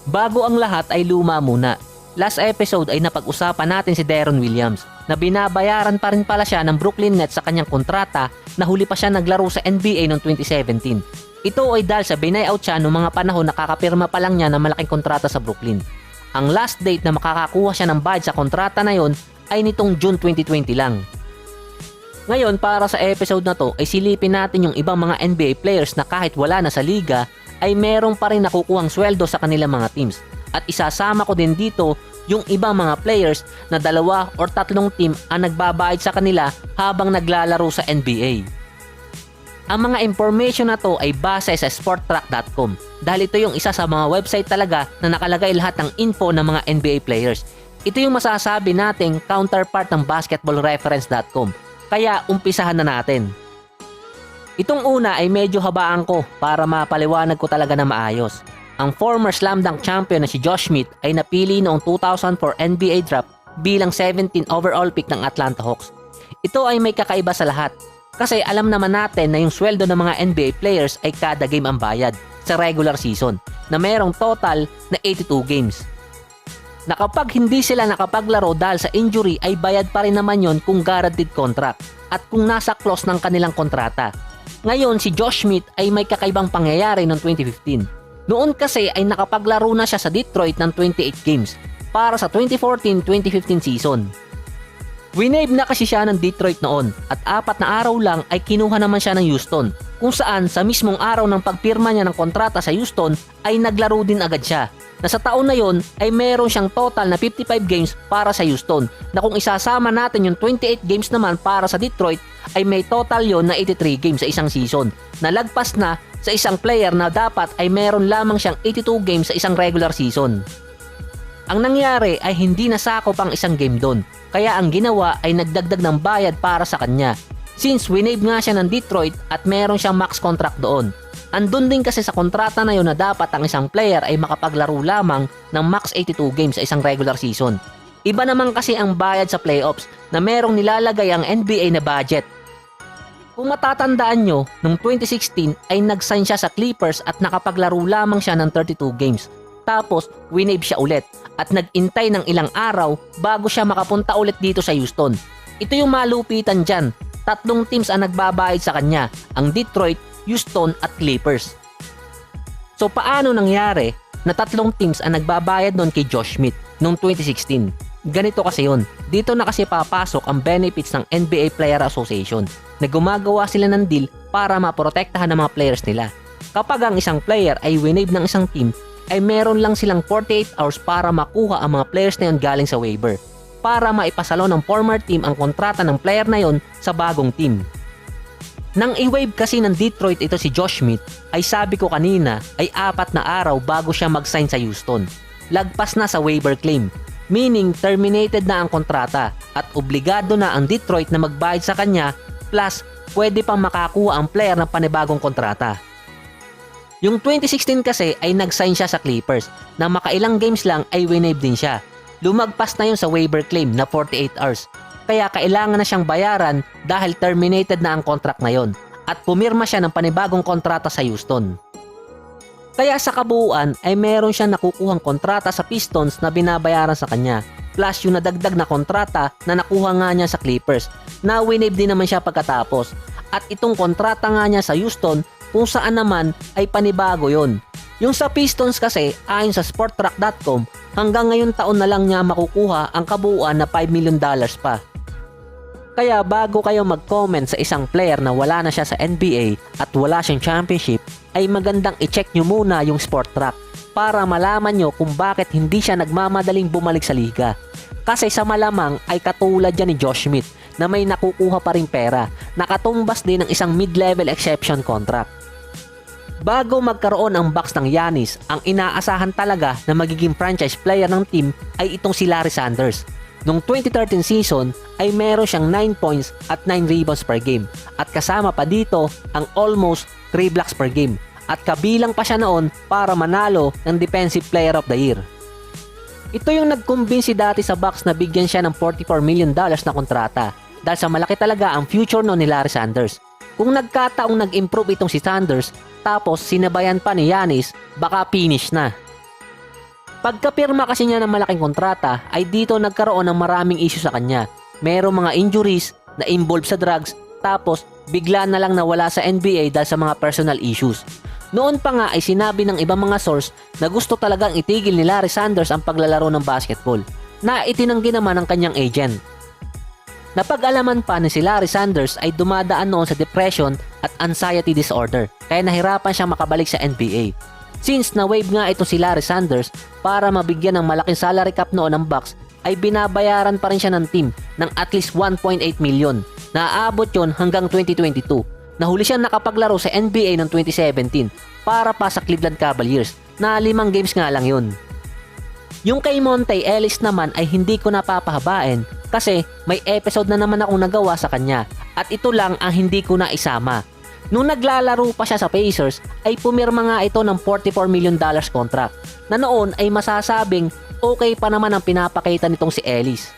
Bago ang lahat ay luma muna. Last episode ay napag-usapan natin si Deron Williams na binabayaran pa rin pala siya ng Brooklyn Nets sa kanyang kontrata na huli pa siya naglaro sa NBA noong 2017. Ito ay dahil sa binayout siya noong mga panahon na kakapirma pa lang niya ng malaking kontrata sa Brooklyn. Ang last date na makakakuha siya ng bayad sa kontrata na yon ay nitong June 2020 lang. Ngayon para sa episode na to ay silipin natin yung ibang mga NBA players na kahit wala na sa liga ay merong pa rin nakukuhang sweldo sa kanilang mga teams. At isasama ko din dito yung ibang mga players na 2 or 3 team ang nagbabayad sa kanila habang naglalaro sa NBA. Ang mga information na to ay base sa sporttrack.com dahil ito yung isa sa mga website talaga na nakalagay lahat ng info ng mga NBA players. Ito yung masasabi nating counterpart ng basketballreference.com. Kaya umpisahan na natin. Itong una ay medyo habaan ko para mapaliwanag ko talaga na maayos. Ang former slam dunk champion na si Josh Smith ay napili noong 2004 NBA draft bilang 17 overall pick ng Atlanta Hawks. Ito ay may kakaiba sa lahat kasi alam naman natin na yung sweldo ng mga NBA players ay kada game ang bayad sa regular season na mayroong total na 82 games. Na kapag hindi sila nakapaglaro dahil sa injury ay bayad pa rin naman yon kung guaranteed contract at kung nasa clause ng kanilang kontrata. Ngayon si Josh Smith ay may kakaibang pangyayari noong 2015. Noon kasi ay nakapaglaro na siya sa Detroit ng 28 games para sa 2014-2015 season. Winave na kasi siya ng Detroit noon at 4 na araw lang ay kinuha naman siya ng Houston kung saan sa mismong araw ng pagpirma niya ng kontrata sa Houston ay naglaro din agad siya. Na sa taon na yon ay meron siyang total na 55 games para sa Houston na kung isasama natin yung 28 games naman para sa Detroit ay may total yon na 83 games sa isang season na lagpas na sa isang player na dapat ay meron lamang siyang 82 games sa isang regular season. Ang nangyari ay hindi nasakop ang isang game doon kaya ang ginawa ay nagdagdag ng bayad para sa kanya since winave nga siya ng Detroit at meron siyang max contract doon. Andun din kasi sa kontrata na yun na dapat ang isang player ay makapaglaro lamang ng max 82 games sa isang regular season. Iba naman kasi ang bayad sa playoffs na merong nilalagay ang NBA na budget. Kung matatandaan nyo, noong 2016 ay nag-sign siya sa Clippers at nakapaglaro lamang siya ng 32 games. Tapos winave siya ulit at nag-intay ng ilang araw bago siya makapunta ulit dito sa Houston. Ito yung malupitan dyan. 3 teams ang nagbabayad sa kanya, ang Detroit, Houston at Clippers. So paano nangyari na 3 teams ang nagbabayad noon kay Josh Smith noong 2016? Ganito kasi yun. Dito na kasi papasok ang benefits ng NBA Player Association na gumagawa sila ng deal para maprotektahan ng mga players nila. Kapag ang isang player ay winave ng isang team, ay meron lang silang 48 hours para makuha ang mga players na yun galing sa waiver para maipasalo ng former team ang kontrata ng player na yun sa bagong team. Nang i-waive kasi ng Detroit ito si Josh Smith ay sabi ko kanina ay 4 na araw bago siya mag-sign sa Houston. Lagpas na sa waiver claim, meaning terminated na ang kontrata at obligado na ang Detroit na magbayad sa kanya plus pwede pang makakuha ang player ng panibagong kontrata. Yung 2016 kasi ay nag-sign siya sa Clippers na makailang games lang ay winave din siya. Lumagpas na yun sa waiver claim na 48 hours. Kaya kailangan na siyang bayaran dahil terminated na ang contract na yon at pumirma siya ng panibagong kontrata sa Houston. Kaya sa kabuuan ay meron siyang nakukuhang kontrata sa Pistons na binabayaran sa kanya plus yung nadagdag na kontrata na nakuha nga niya sa Clippers na winave din naman siya pagkatapos at itong kontrata nga niya sa Houston kung saan naman ay panibago yon. Yung sa Pistons kasi ayon sa sporttrack.com hanggang ngayon taon na lang niya makukuha ang kabuuan na $5 million pa. Kaya bago kayo mag-comment sa isang player na wala na siya sa NBA at wala siyang championship, ay magandang i-check nyo muna yung Sporttrack para malaman nyo kung bakit hindi siya nagmamadaling bumalik sa liga. Kasi sa malamang ay katulad yan ni Josh Smith na may nakukuha pa ring pera, nakatumbas din ng isang mid-level exception contract. Bago magkaroon ang Bucks ng Giannis, ang inaasahan talaga na magiging franchise player ng team ay itong si Larry Sanders. Noong 2013 season ay meron siyang 9 points at 9 rebounds per game at kasama pa dito ang almost 3 blocks per game at kabilang pa siya noon para manalo ng Defensive Player of the Year. Ito yung nagkumbinsi dati sa Bucks na bigyan siya ng $44 million na kontrata dahil sa malaki talaga ang future noon ni Larry Sanders. Kung nagkataong nag-improve itong si Sanders tapos sinabayan pa ni Giannis, baka finish na. Pagkapirma kasi niya ng malaking kontrata ay dito nagkaroon ng maraming issue sa kanya. Merong mga injuries na involved sa drugs, tapos bigla na lang nawala sa NBA dahil sa mga personal issues. Noon pa nga ay sinabi ng ibang mga source na gusto talagang itigil ni Larry Sanders ang paglalaro ng basketball, na itinanggi naman ng kanyang agent. Napag-alaman pa ni si Larry Sanders ay dumadaan noon sa depression at anxiety disorder, kaya nahirapan siyang makabalik sa NBA. Since na-waive nga ito si Larry Sanders para mabigyan ng malaking salary cap noon ng Bucks, ay binabayaran pa rin siya ng team ng at least 1.8 million. Naaabot yon hanggang 2022. Nahuli siya nakapaglaro sa NBA noong 2017 para pa sa Cleveland Cavaliers na 5 games nga lang yun. Yung kay Monte Ellis naman ay hindi ko napapahabain kasi may episode na naman akong nagawa sa kanya at ito lang ang hindi ko na isama. Nung naglalaro pa siya sa Pacers ay pumirma nga ito ng $44 million contract na noon ay masasabing okay pa naman ang pinapakita nitong si Ellis.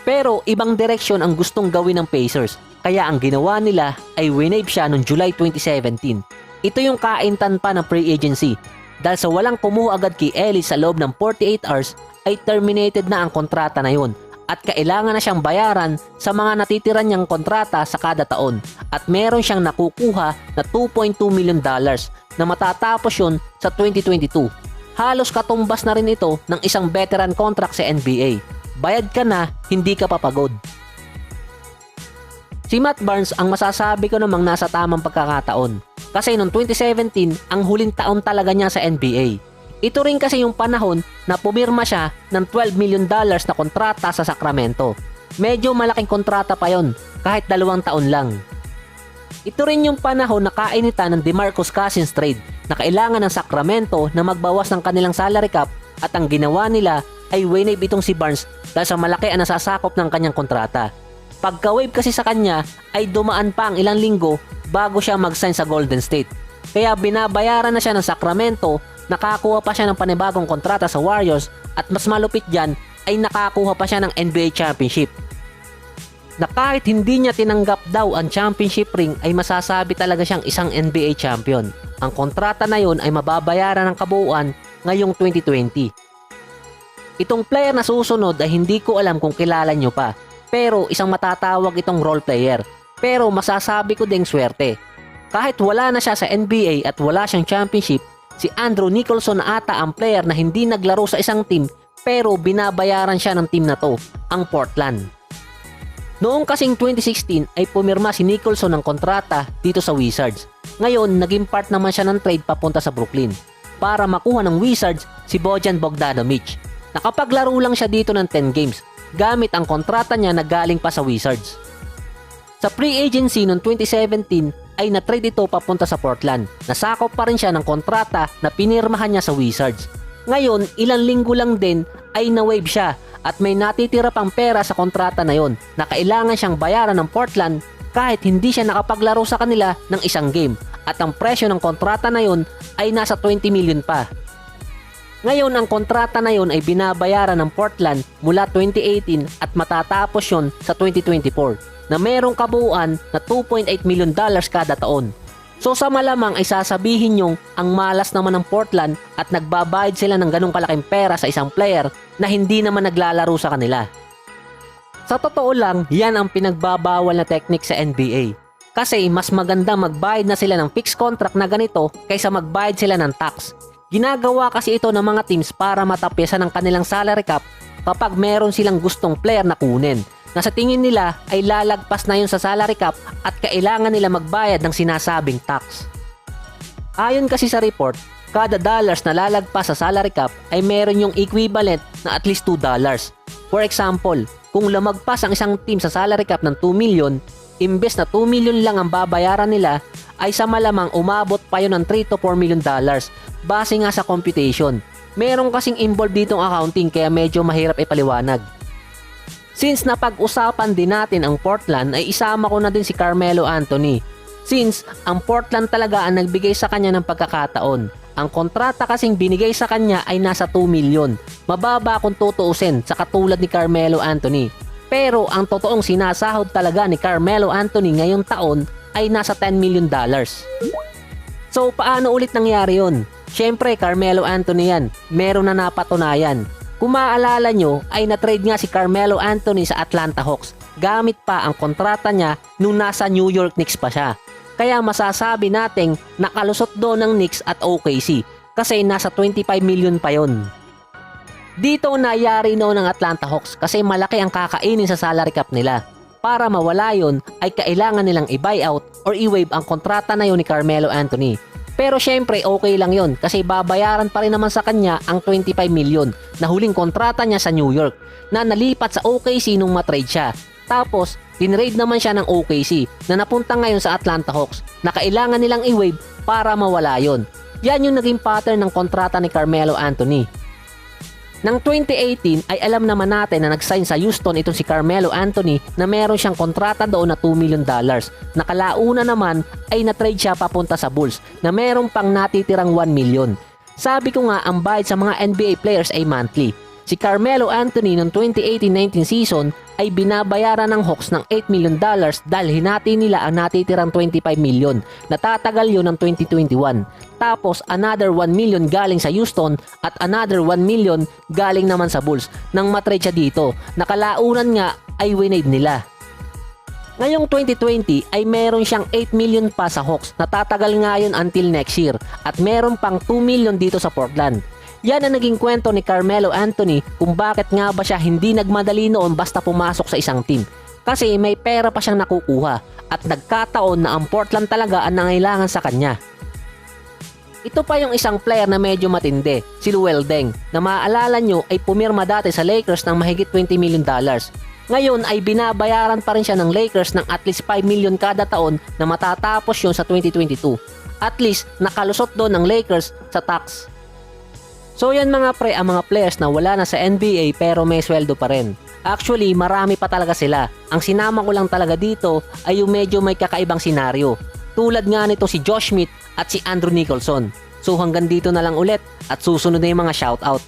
Pero ibang direksyon ang gustong gawin ng Pacers, kaya ang ginawa nila ay winave siya noong July 2017. Ito yung kaintan pa ng free agency dahil sa walang kumuha agad kay Ellis sa loob ng 48 hours ay terminated na ang kontrata na yun at kailangan na siyang bayaran sa mga natitira niyang kontrata sa kada taon at meron siyang nakukuha na $2.2 million na matatapos yun sa 2022. Halos katumbas na rin ito ng isang veteran contract sa NBA. Bayad ka na, hindi ka papagod. Si Matt Barnes ang masasabi ko namang nasa tamang pagkakataon. Kasi noong 2017, ang huling taon talaga niya sa NBA. Ito rin kasi yung panahon na pumirma siya ng $12 million na kontrata sa Sacramento. Medyo malaking kontrata pa yon, kahit 2 taon lang. Ito rin yung panahon na kainitan ng DeMarcus Cousins trade na kailangan ng Sacramento na magbawas ng kanilang salary cap at ang ginawa nila ay winave itong si Barnes dahil sa malaki ang nasasakop ng kanyang kontrata. Pagka-wave kasi sa kanya ay dumaan pa ang ilang linggo bago siya mag-sign sa Golden State. Kaya binabayaran na siya ng Sacramento, nakakuha pa siya ng panibagong kontrata sa Warriors at mas malupit dyan ay nakakuha pa siya ng NBA Championship. Na kahit hindi niya tinanggap daw ang championship ring ay masasabi talaga siyang isang NBA champion. Ang kontrata na yon ay mababayaran ng kabuuan ngayong 2020. Itong player na susunod ay hindi ko alam kung kilala nyo pa, pero isang matatawag itong role player. Pero masasabi ko ding swerte. Kahit wala na siya sa NBA at wala siyang championship, si Andrew Nicholson ata ang player na hindi naglaro sa isang team pero binabayaran siya ng team na to, ang Portland. Noong kasing 2016 ay pumirma si Nicholson ng kontrata dito sa Wizards. Ngayon, naging part naman siya ng trade papunta sa Brooklyn para makuha ng Wizards si Bojan Bogdanovic. Nakapaglaro lang siya dito ng 10 games gamit ang kontrata niya na galing pa sa Wizards. Sa free agency noong 2017 ay na-trade ito papunta sa Portland. Nasakop pa rin siya ng kontrata na pinirmahan niya sa Wizards. Ngayon, ilang linggo lang din ay na-waive siya at may natitira pang pera sa kontrata na yon na kailangan siyang bayaran ng Portland kahit hindi siya nakapaglaro sa kanila ng isang game at ang presyo ng kontrata na yon ay nasa 20 million pa. Ngayon ang kontrata na yon ay binabayaran ng Portland mula 2018 at matatapos yon sa 2024 na merong kabuuan na $2.8 million kada taon. So sa malamang ay sasabihin nyong ang malas naman ng Portland at nagbabayad sila ng ganong kalaking pera sa isang player na hindi naman naglalaro sa kanila. Sa totoo lang, yan ang pinagbabawal na technique sa NBA. Kasi mas maganda magbayad na sila ng fixed contract na ganito kaysa magbayad sila ng tax. Ginagawa kasi ito ng mga teams para matapyasan ang kanilang salary cap kapag meron silang gustong player na kunin na sa tingin nila ay lalagpas na yun sa salary cap at kailangan nila magbayad ng sinasabing tax. Ayon kasi sa report, kada dollars na lalagpas sa salary cap ay meron yung equivalent na at least $2. For example, kung lumagpas ang isang team sa salary cap ng 2 million, imbes na 2 million lang ang babayaran nila, ay sa malamang umabot pa yun ng 3 to 4 million dollars base nga sa computation. Meron kasing involved ditong accounting kaya medyo mahirap ipaliwanag. Since napag-usapan din natin ang Portland ay isama ko na din si Carmelo Anthony. Since ang Portland talaga ang nagbigay sa kanya ng pagkakataon. Ang kontrata kasing binigay sa kanya ay nasa 2 million. Mababa kung tutuusin sa katulad ni Carmelo Anthony. Pero ang totoong sinasahod talaga ni Carmelo Anthony ngayong taon ay nasa $10 million. So paano ulit nangyari yun? Syempre, Carmelo Anthony yan. Meron na napatunayan. Kung maaalala nyo, ay na-trade nga si Carmelo Anthony sa Atlanta Hawks. Gamit pa ang kontrata niya nung nasa New York Knicks pa siya. Kaya masasabi nating nakalusot doon ng Knicks at OKC kasi nasa 25 million pa yon. Dito nayari noon ng Atlanta Hawks kasi malaki ang kakainin sa salary cap nila. Para mawala yon ay kailangan nilang i-buyout or i-waive ang kontrata na yon ni Carmelo Anthony. Pero syempre okay lang yon kasi babayaran pa rin naman sa kanya ang 25 million na huling kontrata niya sa New York na nalipat sa OKC nung matrade siya. Tapos, tinrade naman siya ng OKC na napunta ngayon sa Atlanta Hawks na kailangan nilang i-waive para mawala yon. Yan yung naging pattern ng kontrata ni Carmelo Anthony. Nang 2018 ay alam naman natin na nag-sign sa Houston itong si Carmelo Anthony na meron siyang kontrata doon na $2 million. Nakalauna naman ay na-trade siya papunta sa Bulls na meron pang natitirang 1 million. Sabi ko nga ang bayad sa mga NBA players ay monthly. Si Carmelo Anthony noong 2018-19 season ay binabayaran ng Hawks ng $8 million dahil hinati nila ang natitirang 25 million. Natatagal yun ng 2021. Tapos another 1 million galing sa Houston at another 1 million galing naman sa Bulls nang matrade siya dito. Nakalaunan nga ay winade nila. Ngayong 2020 ay meron siyang 8 million pa sa Hawks. Natatagal nga yun until next year at meron pang 2 million dito sa Portland. Yan ang naging kwento ni Carmelo Anthony kung bakit nga ba siya hindi nagmadali noon basta pumasok sa isang team. Kasi may pera pa siyang nakukuha at nagkataon na ang Portland talaga ang nangailangan sa kanya. Ito pa yung isang player na medyo matindi, si Luol Deng, na maaalala nyo ay pumirma dati sa Lakers ng mahigit $20 million. Ngayon ay binabayaran pa rin siya ng Lakers ng at least 5 million kada taon na matatapos yun sa 2022. At least nakalusot doon ng Lakers sa tax. So yan mga pre, ang mga players na wala na sa NBA pero may sweldo pa rin. Actually, marami pa talaga sila. Ang sinama ko lang talaga dito ay yung medyo may kakaibang senaryo. Tulad nga nito si Josh Smith at si Andrew Nicholson. So hanggang dito na lang ulit at susunod na yung mga shoutout.